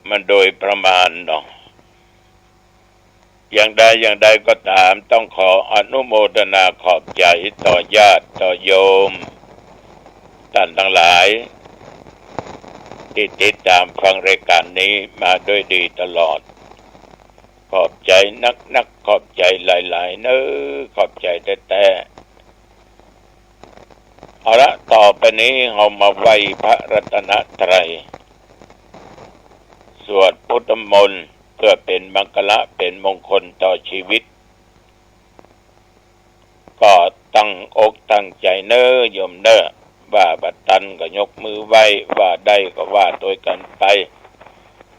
มันโดยประมาณเนาะอย่างใดก็ตามต้องขออนุโมทนาขอบใจต่อญาติต่อโยมท่านทั้งหลายที่ติดตามฟังรายการนี้มาด้วยดีตลอดขอบใจนักขอบใจหลายๆเนอะขอบใจแต่เอาละต่อไปนี้เรามาไหว้พระรัตนตรัยสวดพุทธมนต์เพื่อเป็นมังคละเป็นมงคลต่อชีวิตก็ตั้งอกตั้งใจเนอะโยมเนอะว่าบัดตันก็ยกมือไหว้ว่าได้ก็ว่าโดยกันไป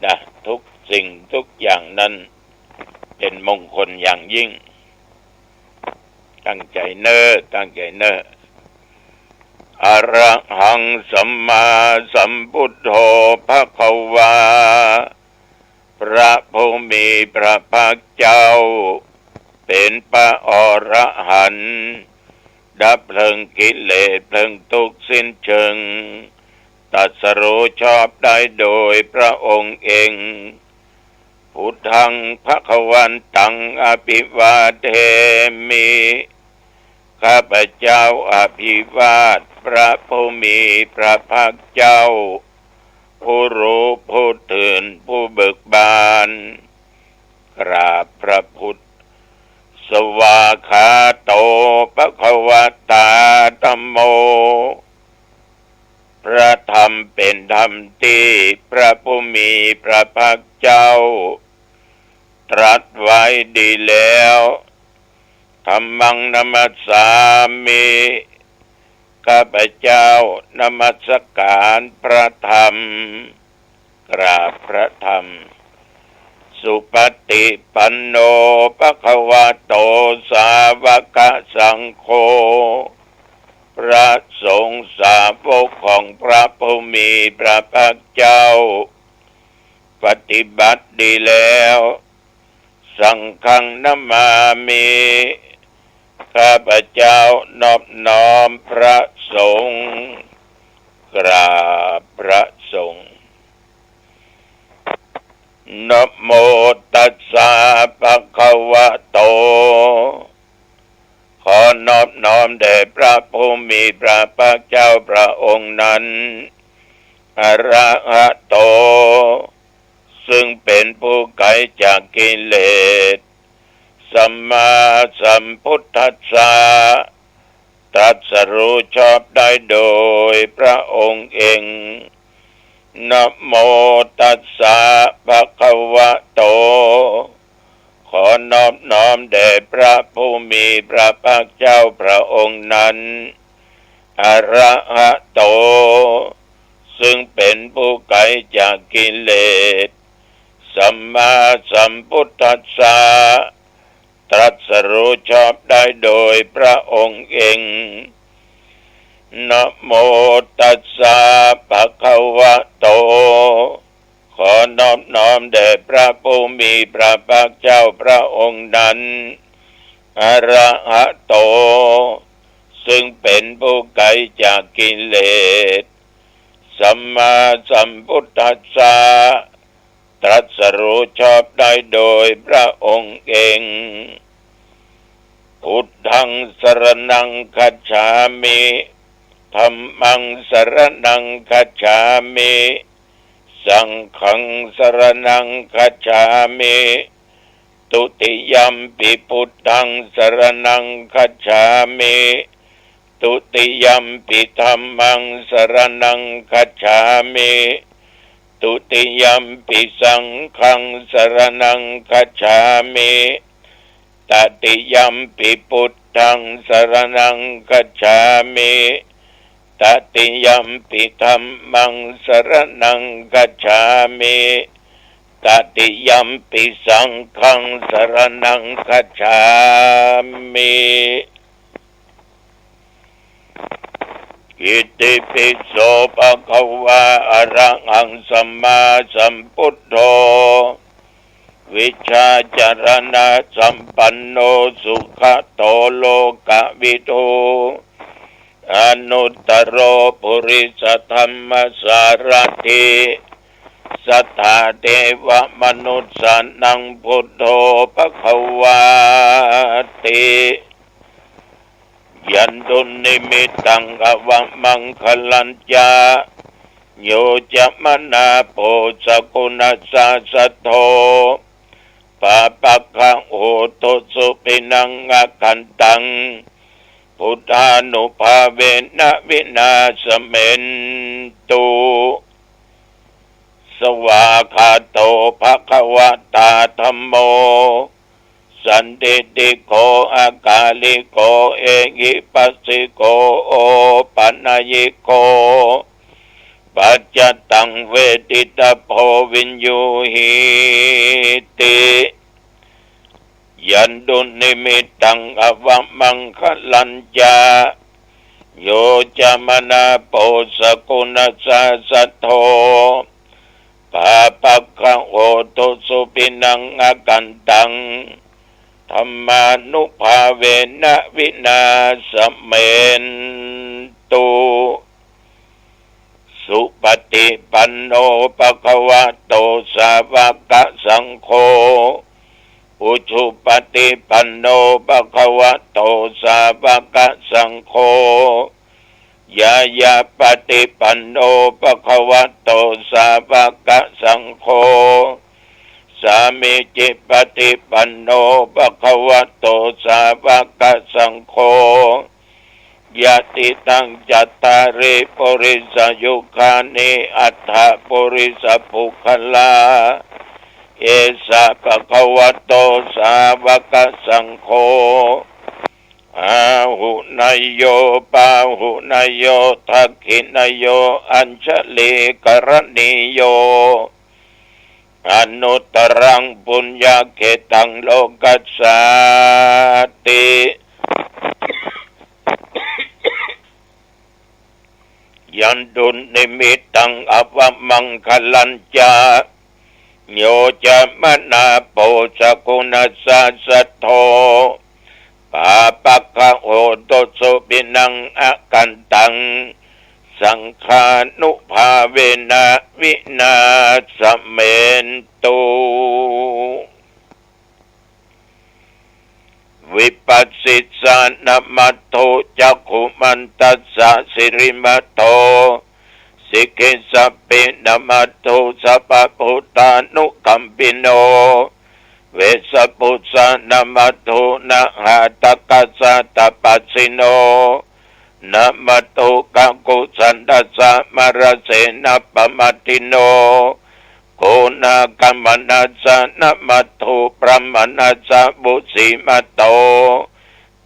นะทุกสิ่งทุกอย่างนั้นเป็นมงคลอย่างยิ่งตั้งใจเนอะตั้งใจเนอะอะระหังสัมมาสัมพุทโธภควาพระผู้มีพระภาคเจ้าเป็นพระอรหันต์ดับเพลิงกิเลสเพลิงทุกข์สิ้นเชิงตรัสรู้ชอบได้โดยพระองค์เองพุทธังภวันตังอภิวาเทมิข้าพเจ้าอภิวาทพระผู้มีพระภาคเจ้าผู้รู้ผู้ตื่นผู้เบิกบานกราบพระพุทธสวาคาโตภควตาธัมโมพระธรรมเป็นธรรมที่พระผู้มีพระภาคเจ้าตรัสไว้ดีแล้วธัมมังนัมมัสสามิข้าพเจ้านมัสการพระธรรมกราบพระธรรมสุปฏิปันโนภควโตสาวกสังโฆพระสงฆ์สาวกของพระผู้มีพระภาคเจ้าปฏิบัติดีแล้วสังฆังนามามิข้าพเจ้านอบน้อมพระสงฆ์กราบพระสงฆ์นะโมตัสสะภะคะวะโตขอนอบน้อมแด่พระผู้มีพระภาคเจ้าพระองค์นั้นอะระหะโตซึ่งเป็นผู้ไกลจากกิเลสสัมมาสัมพุทธัสสะตรัสรู้ชอบได้โดยพระองค์เองนะโมตัสสะภะคะวะโตขอนอบน้อมแด่พระผู้มีพระภาคเจ้าพระองค์นั้นอะระหะโตซึ่งเป็นผู้ไกลจากกิเลสสัมมาสัมพุทธัสสะตรัสรู้ชอบได้โดยพระองค์เองนะโมตัสสะภะคะวะโตขอนอบน้อมแด่พระผู้มีพระภาคเจ้าพระองค์นั้นอะระหะโตซึ่งเป็นผู้ไกลจากกิเลสสัมมาสัมพุทธัสสะตรัสรู้ชอบได้โดยพระองค์เองพุทธังสรณังคัจฉามิธัมมังสรณังคัจฉามิสังฆังสรณังคัจฉามิตุติยัมปิพุทธังสรณังคัจฉามิตุติยัมปิธัมมังสรณังคัจฉามิตุติยัมปิสังฆังสรณังคัจฉามิตติยัมปิพุทธังสรณังคัจฉามิตติยัมปิธัมมังสรณังคัจฉามิตติยัมปิสังฆังสรณังคัจฉามิอิติปิโสภะคะวะอะระหังสัมมาสัมพุทโธวิชาจารณะสัมปันโนสุขโตโลกวิทูอนุตตโรปุริสธรรมสารถิ สัทธาเทวมนุษย์สานังพุทโธภควาติยันตุนิมิตังอวมังคลัญจาโยจะมนาโปสกุณสัสสโธปะปะคะโหตุสุปินังอาคันตังพุทธานุภาเวนะวินาสเมนตุสวาคาโตภควตาธัมโมสันติติโกอากาลิโกเอหิปัสสิโกโอปัญญิโกปัจจตังเวทิตาโพวินยูหิติยันตุนิมิตังอวมังคลัญจาโยจะมนาโปสกุณสัสสโธปะปะคะโหตุสุปินังอากันตังธัมมานุภาเวนะวินาสเมนตุสุปฏิปันโนภควโตสาวกสังโฆอุชุปฏิปันโนภควโตสาวกสังโฆยายาปฏิปันโนภควโตสาวกสังโฆสามิจิปฏิปันโนภควโตสาวกสังโฆยะติตังจัตตาริปุริสยุคานิอัฏฐปุริสปุคลาเอสะภควโตสาวกสังโฆอาหุนายโยปาหุนายโยทักขินายโยอัญชลีกรณีโยอนุตรังปุญญาเขตังโลกัสสาติยันตุนิมิตังอวมังคลัญจาโยจะมนาโปสกุณสัสสโธปะปะคะโหตุสุปินังอากันตังสังฆานุภาเวนะวินาสเมนตุวิปัสสิสานมัตโตจักขุมันตัสสะสิริมัตโตสิกขิสัพพินมัตโตสัพพพุทธานุกัมปิโนเวสปุสานมัตโตนะหาตกัสสะตปัสสิโนนะมัตโตกังกุสันตัสสะมรเสนะปมัตติโนโกนากัมมนัสสะนะมัตโตปรมนัสสะบุสีมัตโต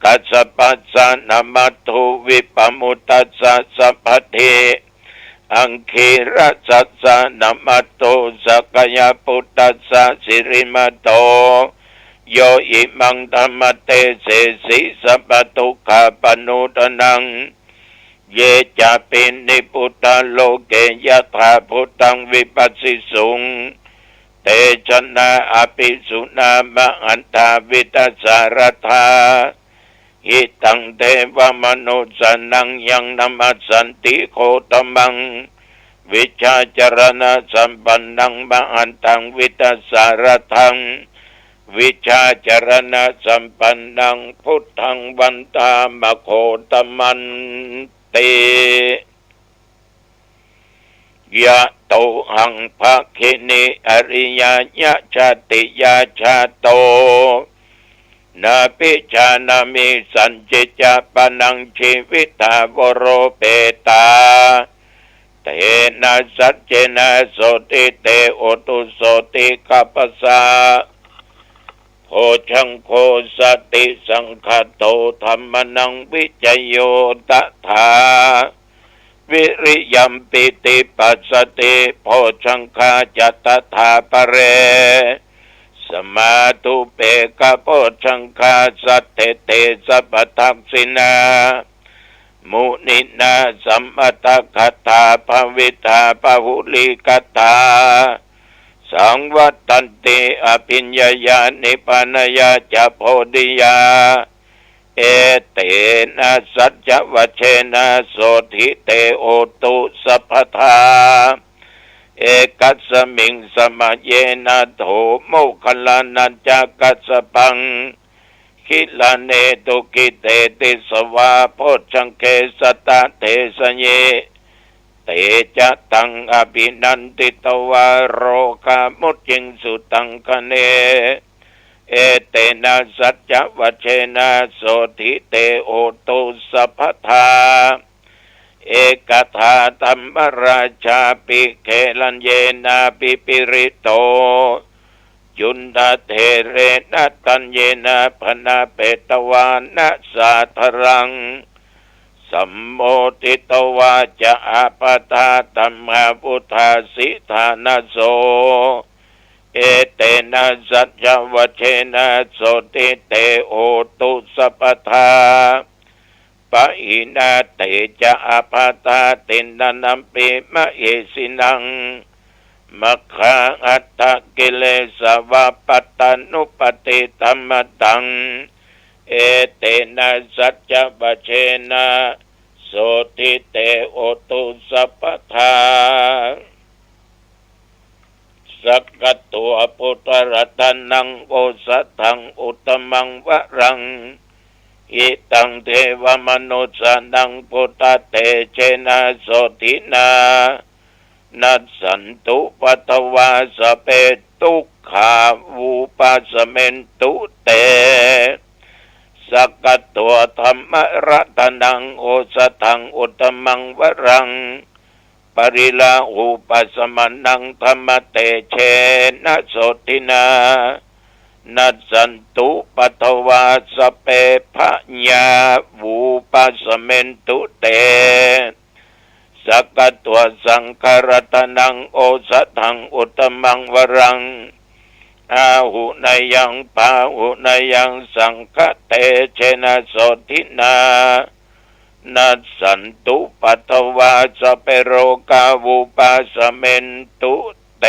กัสสปัสสะนะมัตโตวิปมุตตัสสะสัพพเทอังคีรัสสัสสะนะมัตโตสักยปุตตัสสะสิริมัตโตโยอิมังธรรมเตเสสิสัพพทุกขปนุตนังเยจะปินิพุทธโลเกยถาพุทธังวิปัสสิสุงเตชนะอภิสุนามะอันตาวิตัสสารธาหิตังเทวมนุสานังยังนัมสันติโคตมังวิชาจรณะสัมปันนังมะอันตังวิตัสสารทังวิชาจรณะสัมปันนังพุทธังวันตามะโคตมันติยะโตหังภะคินิอริยญะชาติยาชาโตนาปิชานามิสัญจิจาปนังชีวิตาวโรเปตาเตนะสัจเจนะโสติเตโอตุโสติกัปปสาโพชังโคสติสังคโตธัมมนังวิจโยตถาวิริยัมปิติปัสสติโพชังคาจัตถาปเรสมาตุเปกะโพชังคาสัตเตเตสัพพทักษินามุนินาสัมมตคตาภวิตาปหุลิกตาสังวัตตันติอภิญญายานิพพานายาจะโพธิยาเอเตนะสัจจวเชนะโสธิเตโอตุสัพพทา เอกัสสมิงสมัยเยนะโถโมคคลานันจักกัสสปังคิลาเนตุกิเตติสวาโพชังเคสตะเทสเยเตจะตังอภินันติตวารโรคามุจจิงสุตังคเนเอเตนะสัจจวัชเชนะโสธิเตโอตุสัพพทาเอกทาธัมมราชาปิเคลันเยนะปิปิริโตจุนดาเทเรนะตัญเยนะพนาเปตวานะสาธรังสัมโมติตวาจะอาปตาตัมมาพุทธาสิธานาโสเอเตนะสัจจวัชเชนะโสติเตโอตุสัพพทาปะอินาเตจะอาปตาตินนัมปิมะเอสินังมัคคาอัตตะกิเลสวะปัตตานุปติธัมมตังเอเตนะสัจจวัชเชนะโสติเตโอตุสัพพทาสักกะตัวพุทธรัตนังโอสัทธังอุตมังวรังอิตังเทวมนุสานังพุทธเตเชนะโสตินานัสสันตุปัตวาสเปตุขาวูปัสเมนตุเตสักกะตัวธรรมรัตนังโอสัทธังอุตมังวรังปริลาอุปัสมานังธรรมเตเชนะโสตินานัสสันตุปัตวาสเปพะญาวูปัสเมนตุเตสักกะตัวสังฆรัตนังโอสัทธังอุตมังวรังอาหุนายังปาหุนายังสังฆเตเชนะโสตินานัสสันตุปัตวาสเปโรกาวุปัสเมนตุเต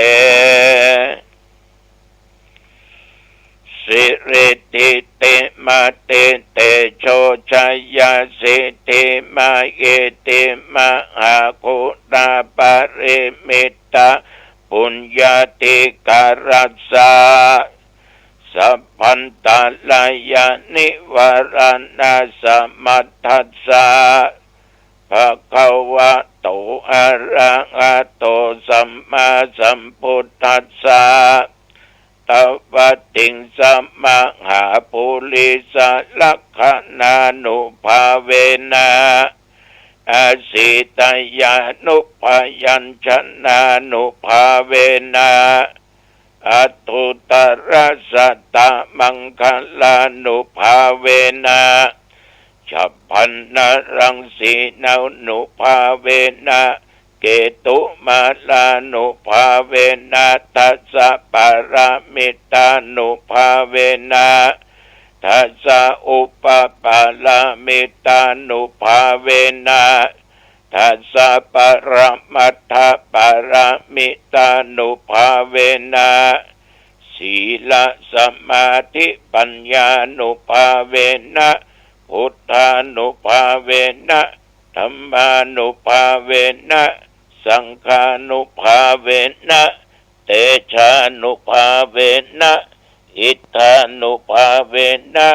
สิริติเตมาเตเตโชชัยยาสิติมาเอติมาหาคุตาปะเรมิตาปุญญาติการัสสะสัพพันตาลายานิวารณาสมัทธัสสะภะคะวะโตอะระหะโตสัมมาสัมพุทธัสสะตวัตติงสัมมาหาปุริสลักขณานุภาเวนะอาสิตายานุภยัญชนะนุภาเวนะอัตถุตระสัตตมังคลานุภาเวนะฉัพพันนรังสีนานุภาเวนะเกตุมาลานุภาเวนะทัสสะปารามิตานุภาเวนะทัสสะอุปปาลามิตานุภาเวนะทัสสะปรมัตถปารามิตานุภาเวนะศีลสมาธิปัญญานุภาเวนะพุทธานุภาเวนะธัมมานุภาเวนะสังฆานุภาเวนะเตชานุภาเวนะอิทธานุภาเวนะ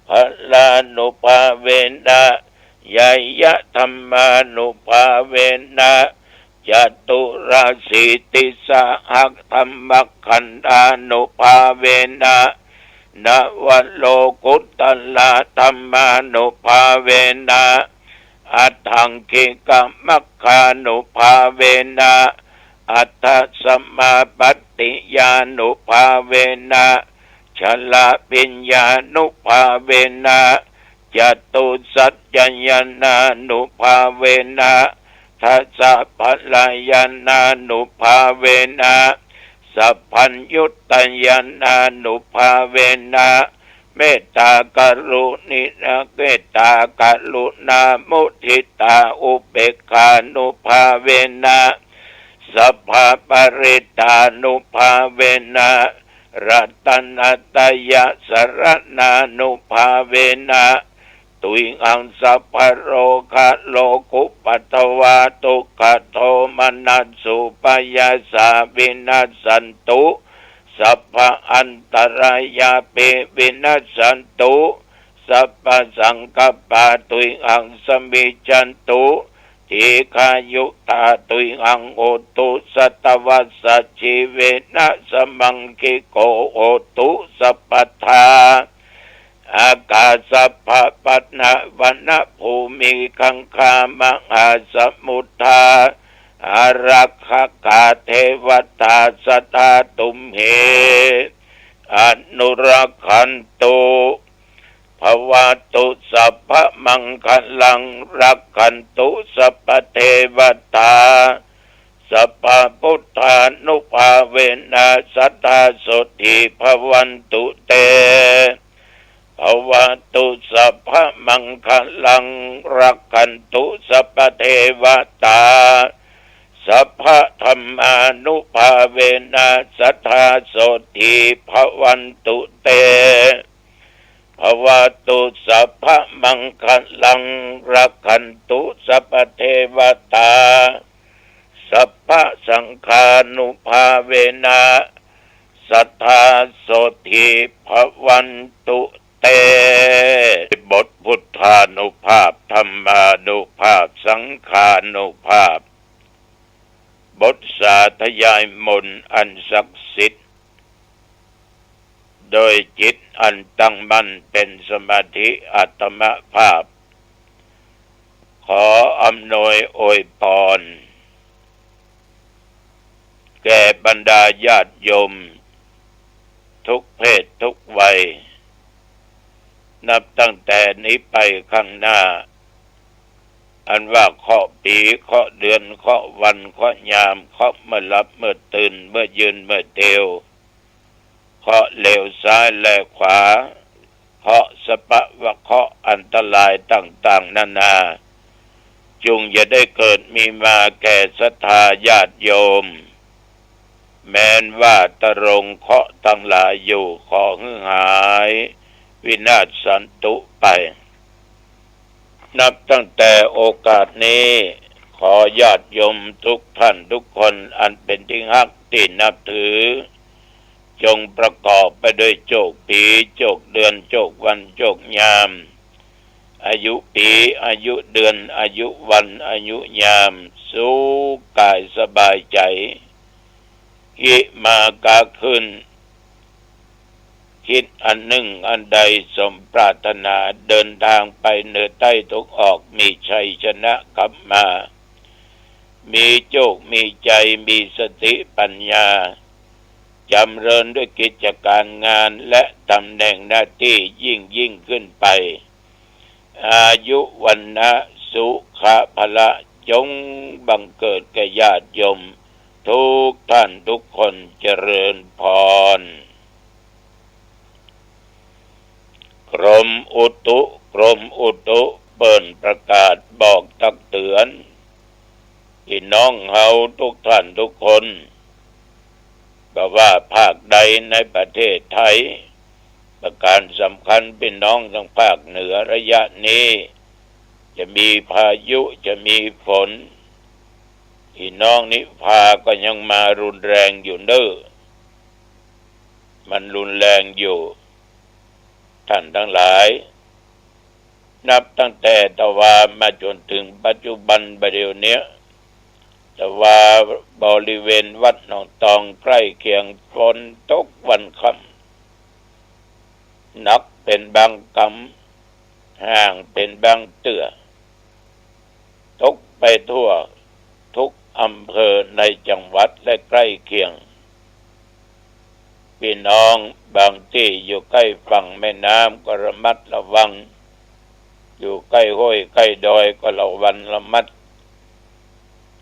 พลานุภาเวนะยายะธัมมานุภาเวนะจตุราสีติสหักธรรมขันธานุภาเวนะนวัโลกุตตละธัมมานุภาเวนะอัตถังคิกะมัคคานุภาเวนะอัตถสัมมาปัตติญานุภาเวนะชลาปิญญานุภาเวนะจตุสัจจญาณานุภาเวนะทัสสะพลายานานุภาเวนะสัพพัญญุตตญาณานุภาเวนะเมตตากรุณินะเมตตากรุณามุทิตาอุเบกขานุภาเวนะสัพพะปริตานุภาเวนะรัตนัตยสรณานุภาเวนะ ตุยอังสัพพะโรคะโลกุปัตตวาตุขะโทมนัสสุปยาสาวินัสสันตุสัพพะอันตรายาเปวินัสสันตุสัพพะสังกัปปะตุยอังสมิจันตุทีฆายุตาตุยอังโอตุสัตวัสสะชีเวนะสมังคิโกโอตุสัพพทาอากาสัพพะปัตนะวนะภูมิคังคามหาสมุทธาอารักขกาเทวตาสตาตุมเหอนุรักขันตุภวตุสัพพมังคลังรักขันตุสัพพเทวตาสัพพพุทธานุภาเวนะสัทธาโสติภวันตุเตภวตุสัพพมังคลังรักขันตุสัพพเทวตาสัพพธัมมานุภาเวนะสัทธาโสติภวันตุเตภวตุสัพพมังคลังรักขันตุสัพพเทวตาสัพพสังฆานุภาเวนะสัทธาโสติภวันตุเตบทพุทธานุภาพธรรมานุภาพสังฆานุภาพบทสาธยายมนต์อันศักดิ์สิทธิ์โดยจิตอันตั้งมั่นเป็นสมาธิอัตมภาพขออำนวยอวยพรแก่บรรดาญาติโยมทุกเพศทุกวัยนับตั้งแต่นี้ไปข้างหน้าอันว่าเคาะปีเคาะเดือนเคาะวันเคาะยามเคาะเมื่อหลับเมื่อตื่นเมื่อยืนเมื่อเตียวเคาะเลวซ้ายและขวาเคาะสปะวะเคาะอันตรายต่างๆนานาจุงอย่าได้เกิดมีมาแก่ศรัทธาญาติโยมแม้นว่าตะรงเคาะทั้งหลายอยู่ขอให้หายวินาศสันตุไปนับตั้งแต่โอกาสนี้ขอญาติโยมทุกท่านทุกคนอันเป็นที่ฮักที่นับถือจงประกอบไปด้วยโชคปีโชคเดือนโชควันโชคยามอายุปีอายุเดือนอายุวันอายุยามสุขกายสบายใจหิมากาขึ้นคิดอันหนึ่งอันใดสมปรารถนาเดินทางไปเหนือใต้ทุกออกมีชัยชนะกลับมามีโชคมีใจมีสติปัญญาจำเริญด้วยกิจการงานและตำแหน่งหน้าที่ยิ่งขึ้นไปอายุวันนะสุขะพละจงบังเกิดแก่ญาติโยมทุกท่านทุกคนเจริญพรกรมอุตุเปิดประกาศบอกตักเตือนพี่น้องเฮาทุกท่านทุกคนก็ว่าภาคใดในประเทศไทยประการสำคัญพี่น้องทางภาคเหนือระยะนี้จะมีพายุจะมีฝนพี่น้องนิพาก็ยังมารุนแรงอยู่เด้อมันรุนแรงอยู่ท่านทั้งหลายนับตั้งแต่ตะวามาจนถึงปัจจุบันบัดเดี๋ยวนี้ตะวาบริเวณวัดหนองตองใกล้เคียงฝนตกวันค่ำหนักเป็นบางกำห่างเป็นบางเตื้อตกไปทั่วทุกอำเภอในจังหวัดและใกล้เคียงพี่น้องบางที่อยู่ใกล้ฝั่งแม่น้ำก็ระมัดระวังอยู่ใกล้ห้วยใกล้ดอยก็ระมัด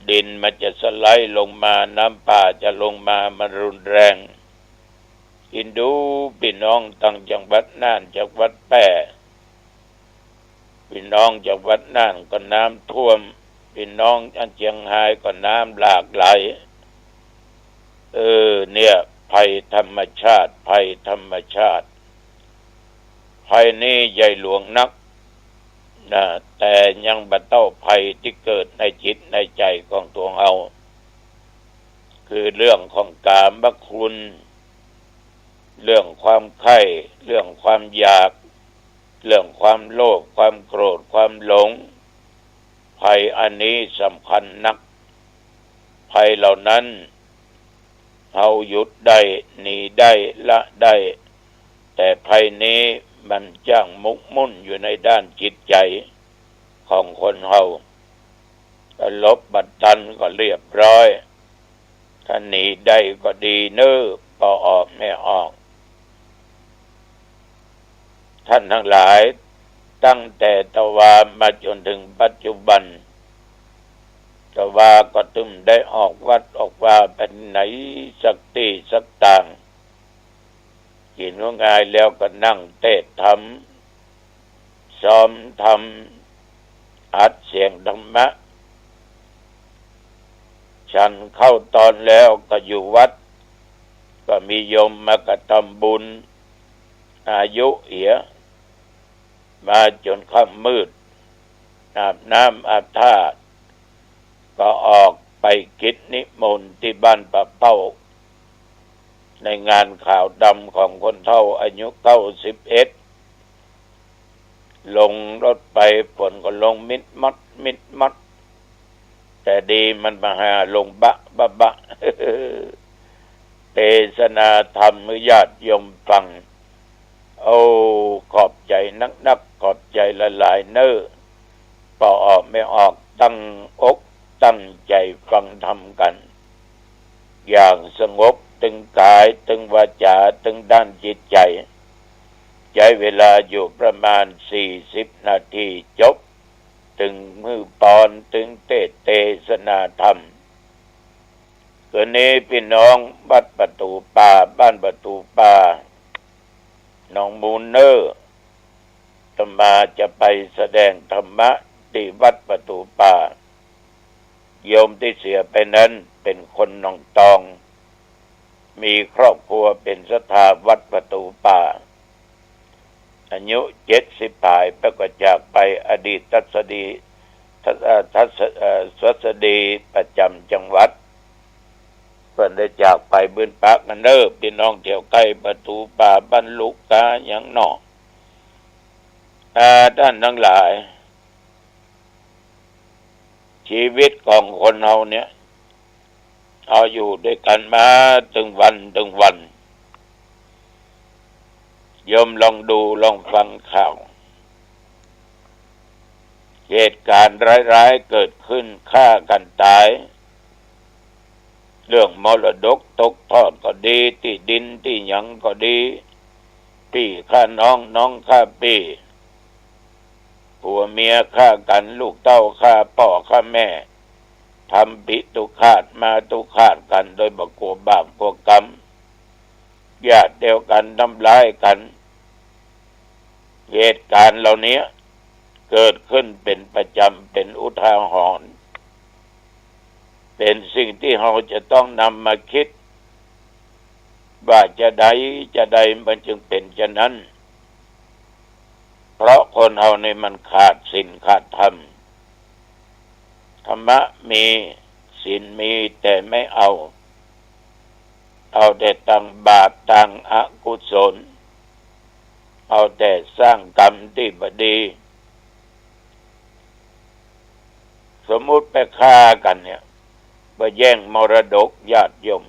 ดินมันจะสไลด์ลงมาน้ำป่าจะลงมามันรุนแรงอินดูพี่น้องต่างจังหวัดน่านจังหวัดแพร่พี่น้องจังหวัดน่านก็น้ำท่วมพี่น้องอันเชียงรายก็น้ำหลากไหลเนี่ยภัยธรรมชาติภัยนี้ใหญ่หลวงนัก นะแต่ยังบรรเทาภัยที่เกิดในจิตในใจของตัวเราคือเรื่องของกามคุณเรื่องความใคร่เรื่องความอยากเรื่องความโลภความโกรธความหลงภัยอันนี้สำคัญนักภัยเหล่านั้นเราหยุดได้หนีได้ละได้แต่ภัยนี้มันจ้างมุกมุ่นอยู่ในด้านจิตใจของคนเราลบบัดตันก็เรียบร้อยถ้าหนีได้ก็ดีเน้อพอออกไม่ออกท่านทั้งหลายตั้งแต่ตะวามาจนถึงปัจจุบันตะวาก็ตึมได้ออกวัดออกว่าเป็นไหนสักตีสักต่างกินว่าง่ายแล้วก็นั่งเทศธรรมซ้อมธรรมอัดเสียงธรรมะฉันเข้าตอนแล้วก็อยู่วัดก็มีโยมมากระทำบุญอายุเอียมาจนค่ำมืดอาบน้ำอาบท่าก็ออกไปกิจนิมนต์ที่บ้านป่าเป้าในงานข่าวดำของคนเฒ่าอายุ91ลงรถไปฝนก็ลงมิดมัดแต่ดีมันมาหาลงบะ เทศนาธรรมมือญาติโยมฟังเอาขอบใจนักขอบใจหลายๆเน้อพอออกไม่ออกตั้งอกตั้งใจฟังธรรมกันอย่างสงบตึงกายตึงวาจาตึงด้านจิตใจใช้เวลาอยู่ประมาณ40นาทีจบตึงมือปอนตึงเทศนาธรรมคืนนี้พี่น้องวัดประตูป่าบ้านประตูป่าหนองมูลเนอร์ธรรมาจะไปแสดงธรรมะที่วัดประตูป่าโยมที่เสียไปนั้นเป็นคนหนองตองมีครอบครัวเป็นศรัทธาวัดประตูป่าอายุ70ปลายแล้วก็จากไปอดีตทัศดีประจำจังหวัดเพิ่นได้จากไปบืนปากกันเด้อพี่น้องเที่ยวใกล้ประตูป่าบ้านลูกกาหยังนอกท่านทั้งหลายชีวิตของคนเราเนี่ยเอาอยู่ด้วยกันมาถึงวันโยมลองดูลองฟังข่าวเหตุการณ์ร้ายๆเกิดขึ้นฆ่ากันตายเรื่องมรดกตกทอดก็ดีที่ดินที่หยังก็ดีพี่ฆ่าน้องฆ่าพี่ผัวเมียฆ่ากันลูกเต้าฆ่าพ่อฆ่าแม่ทำปิตุฆาตมาตุฆาตกันโดยบ่กลัวบาปกลัวกรรมญาติเดียวกันทำร้ายกันเหตุการณ์เหล่านี้เกิดขึ้นเป็นประจำเป็นอุทาหรณ์เป็นสิ่งที่เราจะต้องนำมาคิดว่าจะใดมันจึงเป็นฉะนั้นเพราะคนเราในมันขาดศีลขาดธรรมธรรมะมีศีลมีแต่ไม่เอาแต่ตั้งบาปตั้งอกุศลเอาแต่สร้างกรรมที่บดีสมมุติไปฆ่ากันเนี่ยไปแย่งมรดกญาติโยม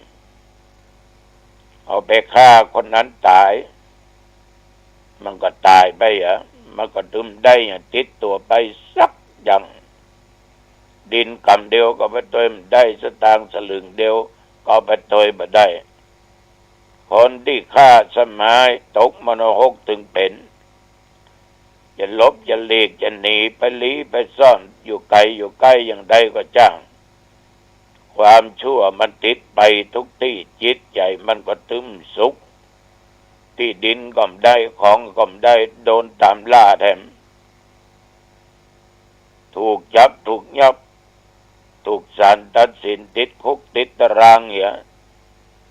เอาไปฆ่าคนนั้นตายมันก็ตายไปมันก็ดึมได้ติดตัวไปสักอย่างดินกำเดียวก็ไปตัวได้สตางค์สลึงเดียวก็ไปตัวบ่ได้คนที่ฆ่าสมัยตกมโนหกถึงเป็นจะลบจะหลีกจะหนีไปลี้ไปซ่อนอยู่ไกลอยู่ใกล้อย่างใดก็จ้างความชั่วมันติดไปทุกที่จิตใจมันก็ตึมสุขที่ดินก็ได้ของก็ได้โดนตามล่าแถมถูกจับถูกยับถูกศาลตัดสินติดคุกติดตาราง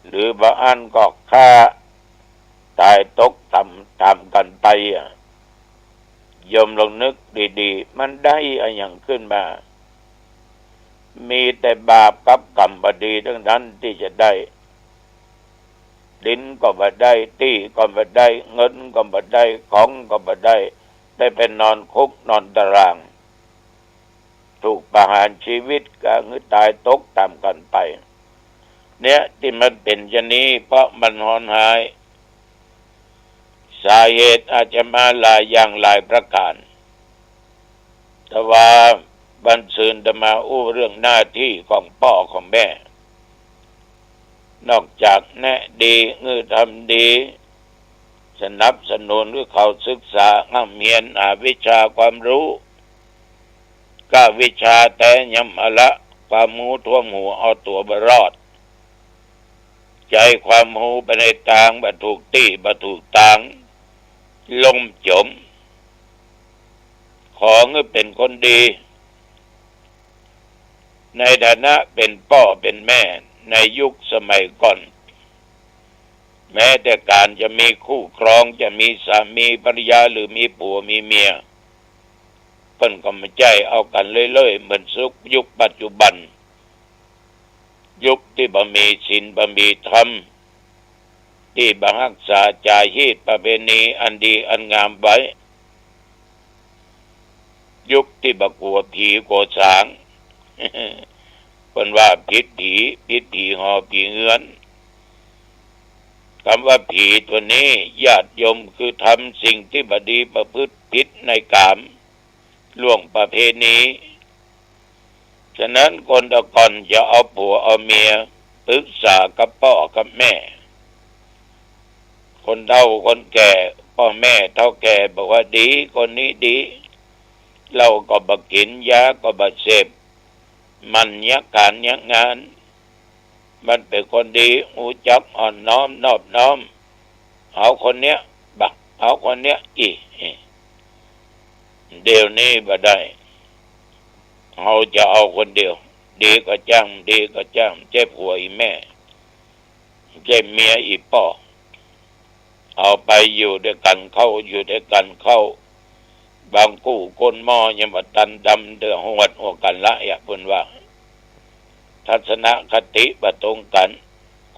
หรือบางอันก็ฆ่าตายตกตามกันไป โยมลองนึกดีๆมันได้อะไรอย่างขึ้นมามีแต่บาปกับกรรมบดีทั้งนั้นที่จะได้ลิ้นก็บ่ได้ตี้ก็บ่ได้เงินก็บ่ได้ของก็บ่ได้เป็นนอนคุกนอนตารางถูกประหารชีวิตก็คือตายตกตามกันไปเนี่ยที่มันเป็นอย่างนี้เพราะมันหอนหายสาเหตุอาจจะมาหลายอย่างหลายประการแต่ว่าบันซืนจะมาอู้เรื่องหน้าที่ของพ่อของแม่นอกจากแนะดีทำดีสนับสนุนหรือเขาศึกษาเรียนวิชาความรู้ก็วิชาแต่ยำอะละความรู้ท่วมหัวเอาตัวบรอดใจความหูไปในทางบ่ถูกตี้บ่ถูกทางลมจมของเป็นคนดีในฐานะเป็นพ่อเป็นแม่ในยุคสมัยก่อนแม้แต่การจะมีคู่ครองจะมีสามีภรรยาหรือมีผัวมีเมียเพิ่นก็ไม่ใจเอากันเรื่อยๆเหมือนยุคปัจจุบันยุคที่บ่มีศีลบ่มีธรรมที่บ่รักษาจารีตประเพณีอันดีอันงามไว้ยุคที่บ่กลัวผีกลัวสางเพิ่นว่าผิดผีหอผีเหือนคำว่าผีตัวนี้ญาติโยมคือทำสิ่งที่บ่ดีประพฤติผิดในกามล่วงประเพณีฉะนั้นคนแต่ก่อนจะเอาผัวเอาเมียปรึกษากับพ่อกับแม่คนเฒ่าคนแก่พ่อแม่เฒ่าแก่บอกว่าดีคนนี้ดีเราก็บ่กินยาก็บ่เสพมันยักการยักงานมันเป็นคนดีรู้จักอ่อนน้อมนอบน้อมเอาคนเนี้ยบักเอาคนเนี้ยเดี๋ยวนี้บ่ได้เราจะเอาคนเดียวดีก็จ้างเจ็บหัวอีแม่เจ็บเมียอีพ่อเอาไปอยู่ด้วยกันอยู่ด้วยกันบางกู้คนหม้อยังบ่ตันดำเดือหวดหัวกันละอย่าเพิ่นว่าทัศนคติบ่ตรงกัน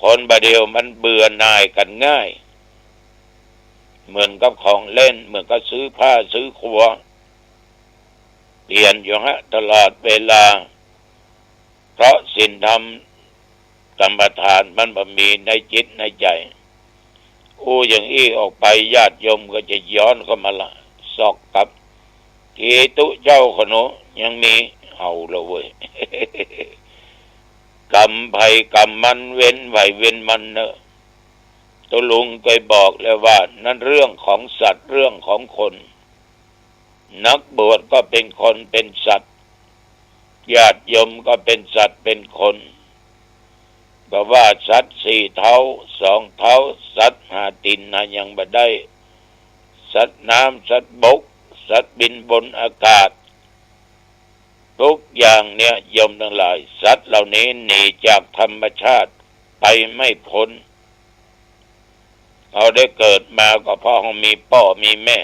คนบ่เดียวมันเบื่อหน่ายกันง่ายเหมือนกับของเล่นเหมือนกับซื้อผ้าซื้อครัวเปลี่ยนอยู่ตลอดเวลาเพราะศีลธรรมกรรมฐานมันบ่มีในจิตในใจอย่างอี้ออกไปญาติโยมก็จะย้อนเข้ามาละซอกกับทีตุเจ้าขนยังมีเอาละเว้ย กรรมภัยกรรมมันเว้นไว้เว้นมันเนอะตัวลุงเคยบอกแล้วว่านั่นเรื่องของสัตว์เรื่องของคนนักบวชก็เป็นคนเป็นสัตว์ญาติโยมก็เป็นสัตว์เป็นคนก็ว่าสัตว์4 เท้า2 เท้าสัตว์5 ตีนยังบ่ได้สัตว์น้ำสัตว์บกสัตว์บินบนอากาศทุกอย่างเนี่ยโยมทั้งหลายสัตว์เหล่านี้หนีจากธรรมชาติไปไม่พ้นเขาได้เกิดมาก็เพราะเขามีพ่อมีแม่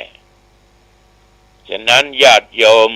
ฉะนั้นญาติโยม